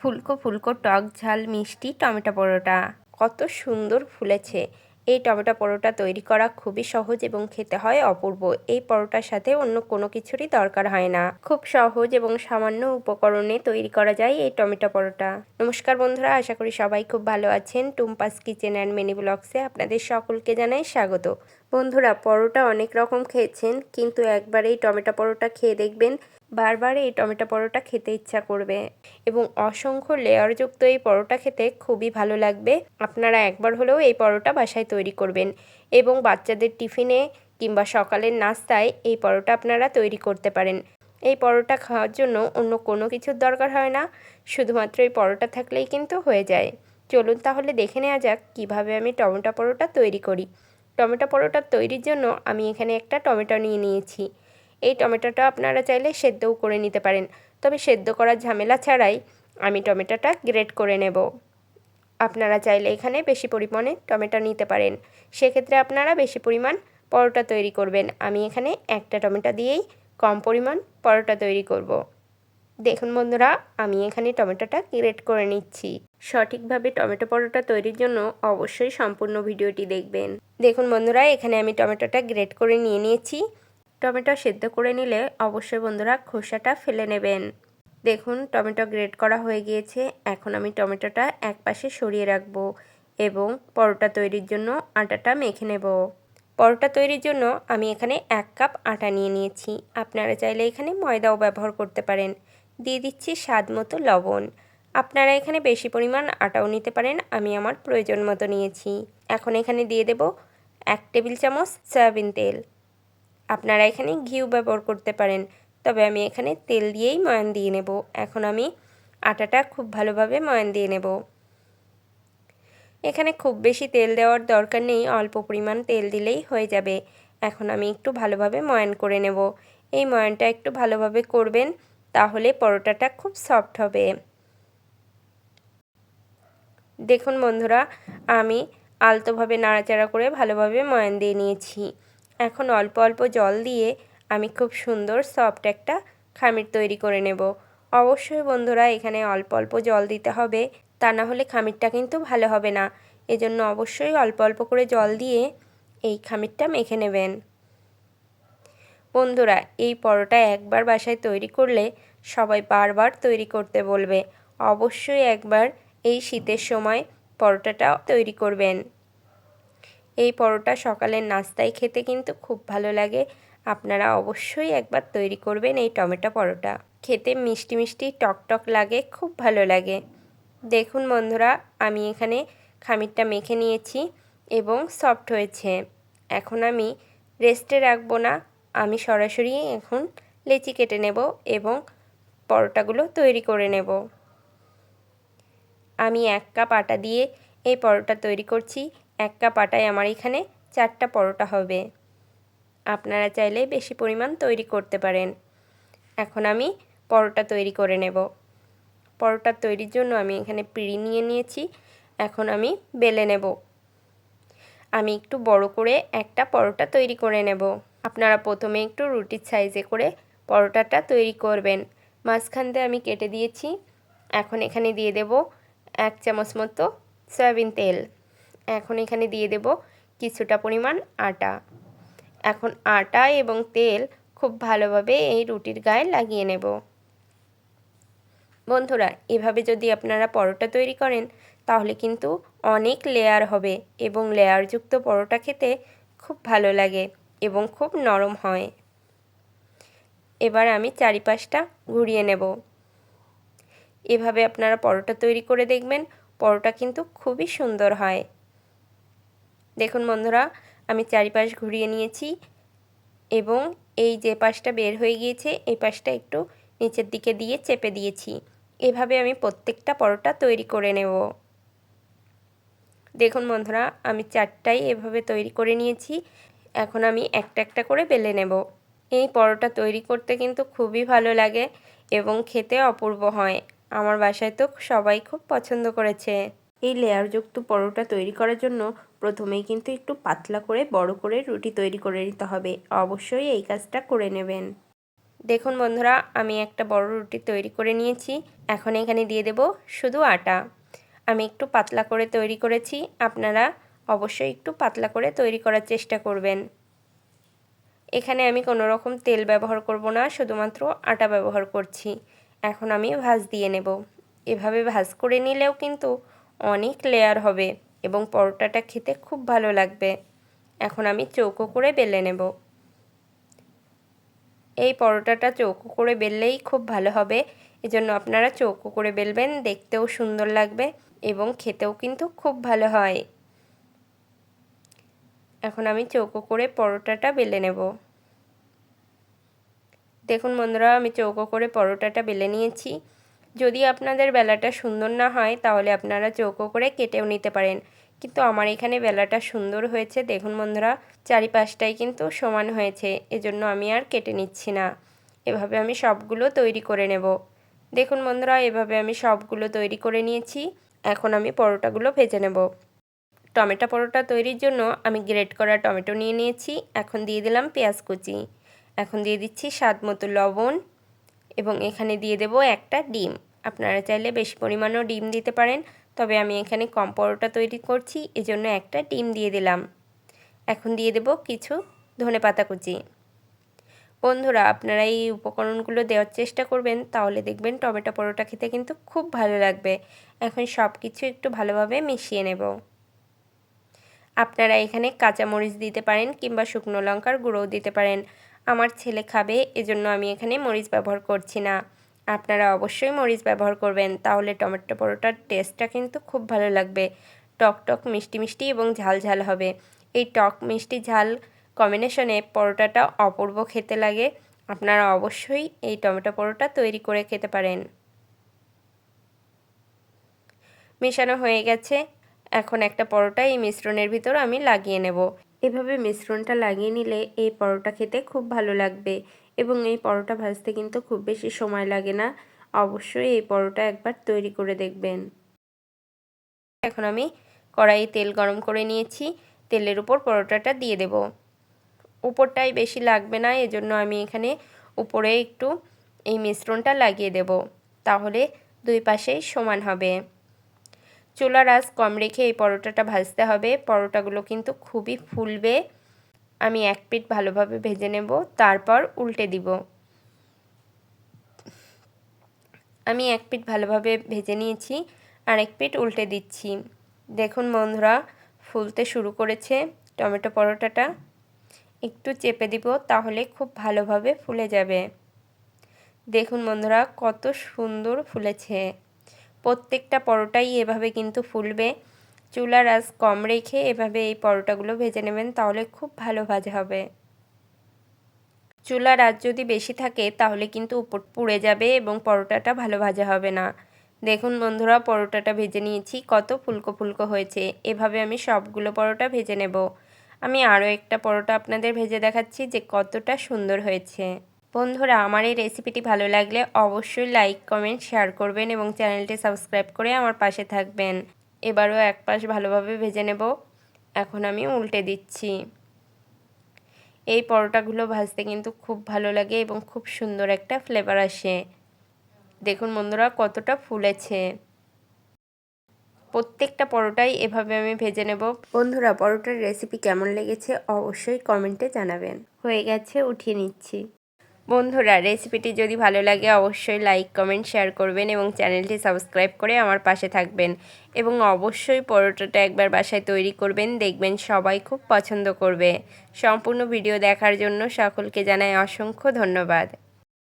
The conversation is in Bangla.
ফুলকো ফুলকো টক ঝাল মিষ্টি টমেটো পরোটা কত সুন্দর ফুলেছে। এই টমেটো পরোটা তৈরি করা খুবই সহজ এবং খেতে হয় অপূর্ব। এই পরোটার সাথে অন্য কোনো কিছুরই দরকার হয় না। খুব সহজ এবং সামান্য উপকরণে তৈরি করা যায় এই টমেটো পরোটা। নমস্কার বন্ধুরা, আশা করি সবাই খুব ভালো আছেন। টুম্পাস কিচেন অ্যান্ড মিনি ব্লগসে আপনাদের সকলকে জানাই স্বাগত। বন্ধুরা, পরোটা অনেক রকম খেয়েছেন, কিন্তু একবার এই টমেটো পরোটা খেয়ে দেখবেন, বারবার এই টমেটো পরোটা খেতে ইচ্ছা করবে এবং অসংখ্য লেয়ারযুক্ত এই পরোটা খেতে খুবই ভালো লাগবে। আপনারা একবার হলেও এই পরোটা বাসায় তৈরি করবেন এবং বাচ্চাদের টিফিনে কিংবা সকালের নাস্তায় এই পরোটা আপনারা তৈরি করতে পারেন। এই পরোটা খাওয়ার জন্য অন্য কোনো কিছুর দরকার হয় না, শুধুমাত্র এই পরোটা থাকলেই কিন্তু হয়ে যায়। চলুন তাহলে দেখে নেওয়া যাক কীভাবে আমি টমেটো পরোটা তৈরি করি। টমেটো পরোটা তৈরির জন্য আমি এখানে একটা টমেটো নিয়ে নিয়েছি। এই টমেটোটা আপনারা চাইলে সেদ্ধও করে নিতে পারেন, তবে সেদ্ধ করার ঝামেলা ছাড়াই আমি টমেটোটা গ্রেট করে নেব। আপনারা চাইলে এখানে বেশি পরিমাণে টমেটো নিতে পারেন, সেক্ষেত্রে আপনারা বেশি পরিমাণ পরোটা তৈরি করবেন। আমি এখানে একটা টমেটো দিয়েই কম পরিমাণ পরোটা তৈরি করব। দেখুন বন্ধুরা, আমি এখানে টমেটোটা গ্রেট করে নিচ্ছি। সঠিকভাবে টমেটো পরোটা তৈরির জন্য অবশ্যই সম্পূর্ণ ভিডিওটি দেখবেন। দেখুন বন্ধুরা, এখানে আমি টমেটোটা গ্রেট করে নিয়েছি। টমেটো সেদ্ধ করে নিলে অবশ্যই বন্ধুরা খোসাটা ফেলে নেবেন। দেখুন টমেটো গ্রেট করা হয়ে গিয়েছে। এখন আমি টমেটোটা এক পাশে সরিয়ে রাখবো এবং পরোটা তৈরির জন্য আটাটা মেখে নেব। পরোটা তৈরির জন্য আমি এখানে 1 কাপ আটা নিয়ে নিয়েছি। আপনারা চাইলে এখানে ময়দাও ব্যবহার করতে পারেন। দিয়ে দিচ্ছি স্বাদ মতো লবণ। আপনারা এখানে বেশি পরিমাণ আটাও নিতে পারেন, আমি আমার প্রয়োজন মতো নিয়েছি। এখন এখানে দিয়ে দেব 1 টেবিল চামচ সয়াবিন তেল। আপনারা এখানে ঘিও ব্যবহার করতে পারেন, তবে আমি এখানে তেল দিয়েই ময়ান দিয়ে নেব। এখন আমি আটাটা খুব ভালোভাবে ময়ান দিয়ে নেব। এখানে খুব বেশি তেল দেওয়ার দরকার নেই, অল্প পরিমাণ তেল দিলেই হয়ে যাবে। এখন আমি একটু ভালোভাবে ময়ান করে নেব। এই ময়ানটা একটু ভালোভাবে করবেন, তাহলে পরোটাটা খুব সফট হবে। দেখুন বন্ধুরা, আমি আলতোভাবে নাড়াচাড়া করে ভালোভাবে ময়ান দিয়ে নিয়েছি। এখন অল্প অল্প জল দিয়ে আমি খুব সুন্দর সফট একটা খামির তৈরি করে নেব। অবশ্যই বন্ধুরা এখানে অল্প অল্প জল দিতে হবে, তা না হলে খামিরটা কিন্তু ভালো হবে না। এজন্য অবশ্যই অল্প অল্প করে জল দিয়ে এই খামিরটা মেখে নেবেন। বন্ধুরা, এই পরোটা একবার বাসায় তৈরি করলে সবাই বারবার তৈরি করতে বলবে। অবশ্যই একবার এই শীতের সময় পরোটাটা তৈরি করবেন। এই পরোটা সকালের নাস্তায় খেতে কিন্তু খুব ভালো লাগে। আপনারা অবশ্যই একবার তৈরি করবেন এই টমেটো পরোটা। খেতে মিষ্টি মিষ্টি টক টক লাগে, খুব ভালো লাগে। দেখুন বন্ধুরা, আমি এখানে খামিরটা মেখে নিয়েছি এবং সফট হয়েছে। এখন আমি রেস্টে রাখবো না, আমি সরাসরি এখন লেচি কেটে নেব এবং পরোটাগুলো তৈরি করে নেব। আমি 1 কাপ আটা দিয়ে এই পরোটা তৈরি করছি। 1 কাপ আটায় আমার এখানে 4টা পরোটা হবে। আপনারা চাইলে বেশি পরিমাণ তৈরি করতে পারেন। এখন আমি পরোটা তৈরি করে নেব। পরোটা তৈরির জন্য আমি এখানে পিঁড়ি নিয়ে নিয়েছি। এখন আমি বেলে নেব। আমি একটু বড় করে একটা পরোটা তৈরি করে নেব। আপনারা প্রথমে একটু রুটির সাইজে করে পরোটাটা তৈরি করবেন। মাঝখান দিয়ে আমি কেটে দিয়েছি। এখন এখানে দিয়ে দেব 1 চামচ মতো সয়াবিন তেল। এখন এখানে দিয়ে দেব কিছুটা পরিমাণ আটা। এখন আটা এবং তেল খুব ভালোভাবে এই রুটির গায়ে লাগিয়ে নেব। বন্ধুরা, এভাবে যদি আপনারা পরোটা তৈরি করেন তাহলে কিন্তু অনেক লেয়ার হবে এবং লেয়ারযুক্ত পরোটা খেতে খুব ভালো লাগে এবং খুব নরম হয়। এবার আমি চারিপাশটা ঘুরিয়ে নেব। এভাবে আপনারা পরোটা তৈরি করে দেখবেন, পরোটা কিন্তু খুবই সুন্দর হয়। দেখুন বন্ধুরা, আমি চারিপাশ ঘুরিয়ে নিয়েছি এবং এই যে পাশটা বের হয়ে গিয়েছে এই পাশটা একটু নিচের দিকে দিয়ে চেপে দিয়েছি। এভাবে আমি প্রত্যেকটা পরোটা তৈরি করে নেব। দেখুন বন্ধুরা, আমি 4টাই এভাবে তৈরি করে নিয়েছি। এখন আমি একটা একটা করে বেলে নেব। এই পরোটা তৈরি করতে কিন্তু খুবই ভালো লাগে এবং খেতে অপূর্ব হয়। আমার বাসায় তো সবাই খুব পছন্দ করেছে। এই লেয়ারযুক্ত পরোটা তৈরি করার জন্য প্রথমেই কিন্তু একটু পাতলা করে বড় করে রুটি তৈরি করে নিতে হবে। অবশ্যই এই কাজটা করে নেবেন। দেখুন বন্ধুরা, আমি একটা বড় রুটি তৈরি করে নিয়েছি। এখন এখানে দিয়ে দেব শুধু আটা। আমি একটু পাতলা করে তৈরি করেছি, আপনারা অবশ্যই একটু পাতলা করে তৈরি করার চেষ্টা করবেন। এখানে আমি কোনো রকম তেল ব্যবহার করব না, শুধুমাত্র আটা ব্যবহার করছি। এখন আমি ভাঁজ দিয়ে নেব। এভাবে ভাঁজ করে নিলেও কিন্তু অনেক লেয়ার হবে এবং পরোটাটা খেতে খুব ভালো লাগবে। এখন আমি চৌকো করে বেলে নেব। এই পরোটাটা চৌকো করে বেললেই খুব ভালো হবে, এজন্য আপনারা চৌকো করে বেলবেন, দেখতেও সুন্দর লাগবে এবং খেতেও কিন্তু খুব ভালো হয়। এখন আমি চৌকো করে পরোটাটা বেলে নেব। দেখুন বন্ধুরা, আমি চৌকো করে পরোটাটা বেলে নিয়েছি। যদি আপনাদের বেলাটা সুন্দর না হয় তাহলে আপনারা চৌকো করে কেটেও নিতে পারেন, কিন্তু আমার এখানে বেলাটা সুন্দর হয়েছে। দেখুন বন্ধুরা, চারিপাশটাই কিন্তু সমান হয়েছে, এজন্য আমি আর কেটে নিচ্ছি না। এভাবে আমি সবগুলো তৈরি করে নেব। দেখুন বন্ধুরা, এভাবে আমি সবগুলো তৈরি করে নিয়েছি। এখন আমি পরোটাগুলো ভেজে নেব। টমেটো পরোটা তৈরির জন্য আমি গ্রেট করা টমেটো নিয়ে নিয়েছি। এখন দিয়ে দিলাম পেঁয়াজ কুচি। এখন দিয়ে দিচ্ছি স্বাদ মতো লবণ এবং এখানে দিয়ে দেব একটা ডিম। আপনারা চাইলে বেশি পরিমাণেও ডিম দিতে পারেন, তবে আমি এখানে কম পরোটা তৈরি করছি, এজন্য একটা ডিম দিয়ে দিলাম। এখন দিয়ে দেব কিছু ধনেপাতা কুচি। বন্ধুরা, আপনারা এই উপকরণগুলো দেওয়ার চেষ্টা করবেন, তাহলে দেখবেন টমেটো পরোটা খেতে কিন্তু খুব ভালো লাগবে। এখন সব কিছু একটু ভালোভাবে মিশিয়ে নেব। আপনারা এখানে কাঁচামরিচ দিতে পারেন কিংবা শুকনো লঙ্কার গুঁড়োও দিতে পারেন। আমার ছেলে খাবে, এজন্য আমি এখানে মরিচ ব্যবহার করছি না। আপনারা অবশ্যই মরিচ ব্যবহার করবেন, তাহলে টমেটো পরোটার টেস্টটা কিন্তু খুব ভালো লাগবে। টক টক মিষ্টি মিষ্টি এবং ঝাল ঝাল হবে। এই টক মিষ্টি ঝাল কম্বিনেশনে পরোটাটা অপূর্ব খেতে লাগে। আপনারা অবশ্যই এই টমেটো পরোটা তৈরি করে খেতে পারেন। মেশানো হয়ে গেছে। এখন একটা পরোটা এই মিশ্রণের ভিতর আমি লাগিয়ে নেব। এভাবে মিশ্রণটা লাগিয়ে নিলে এই পরোটা খেতে খুব ভালো লাগবে এবং এই পরোটা ভাজতে কিন্তু খুব বেশি সময় লাগে না। অবশ্যই এই পরোটা একবার তৈরি করে দেখবেন। এখন আমি কড়াইয়ে তেল গরম করে নিয়েছি। তেলের উপর পরোটাটা দিয়ে দেব। উপরটাই বেশি লাগবে না, এজন্য আমি এখানে উপরে একটু এই মিশ্রণটা লাগিয়ে দেব, তাহলে দুই পাশেই সমান হবে। চুলার আঁচ কম রেখে এই পরোটাটা ভাজতে হবে। পরোটাগুলো কিন্তু খুবই ফুলবে। আমি এক পিঠ ভালোভাবে ভেজে নেব, তারপর উল্টে দিব। আমি এক পিঠ ভালোভাবে ভেজে নিয়েছি, আর এক পিঠ উল্টে দিচ্ছি। দেখুন বন্ধুরা, ফুলতে শুরু করেছে টমেটো পরোটাটা। একটু চেপে দিব, তাহলে খুব ভালোভাবে ফুলে যাবে। দেখুন বন্ধুরা, কত সুন্দর ফুলেছে। প্রত্যেকটা পরোটাই এভাবে কিন্তু ফুলবে। চুলার আঁচ কম রেখে এভাবে এই পরোটাগুলো ভেজে নেবেন, তাহলে খুব ভালো ভাজা হবে। চুলার আঁচ যদি বেশি থাকে তাহলে কিন্তু উপর পুড়ে যাবে এবং পরোটাটা ভালো ভাজা হবে না। দেখুন বন্ধুরা, পরোটাটা ভেজে নিয়েছি, কত ফুলকো ফুলকো হয়েছে। এভাবে আমি সবগুলো পরোটা ভেজে নেব। আমি আরও একটা পরোটা আপনাদের ভেজে দেখাচ্ছি যে কতটা সুন্দর হয়েছে। বন্ধুরা, আমার এই রেসিপিটি ভালো লাগলে অবশ্যই লাইক, কমেন্ট, শেয়ার করবেন এবং চ্যানেলটি সাবস্ক্রাইব করে আমার পাশে থাকবেন। এবারও এক পাশ ভালোভাবে ভেজে নেব। এখন আমি উল্টে দিচ্ছি। এই পরোটাগুলো ভাজতে কিন্তু খুব ভালো লাগে এবং খুব সুন্দর একটা ফ্লেভার আসে। দেখুন বন্ধুরা, কতটা ফুলেছে। প্রত্যেকটা পরোটাই এভাবে আমি ভেজে নেব। বন্ধুরা, পরোটার রেসিপি কেমন লেগেছে অবশ্যই কমেন্টে জানাবেন। হয়ে গেছে, উঠিয়ে নিচ্ছি। বন্ধুরা, রেসিপিটি যদি ভালো লাগে অবশ্যই লাইক, কমেন্ট, শেয়ার করবেন এবং চ্যানেলটি সাবস্ক্রাইব করে আমার পাশে থাকবেন এবং অবশ্যই পরোটাটা একবার বাসায় তৈরি করবেন, দেখবেন সবাই খুব পছন্দ করবে। সম্পূর্ণ ভিডিও দেখার জন্য সকলকে জানাই অসংখ্য ধন্যবাদ।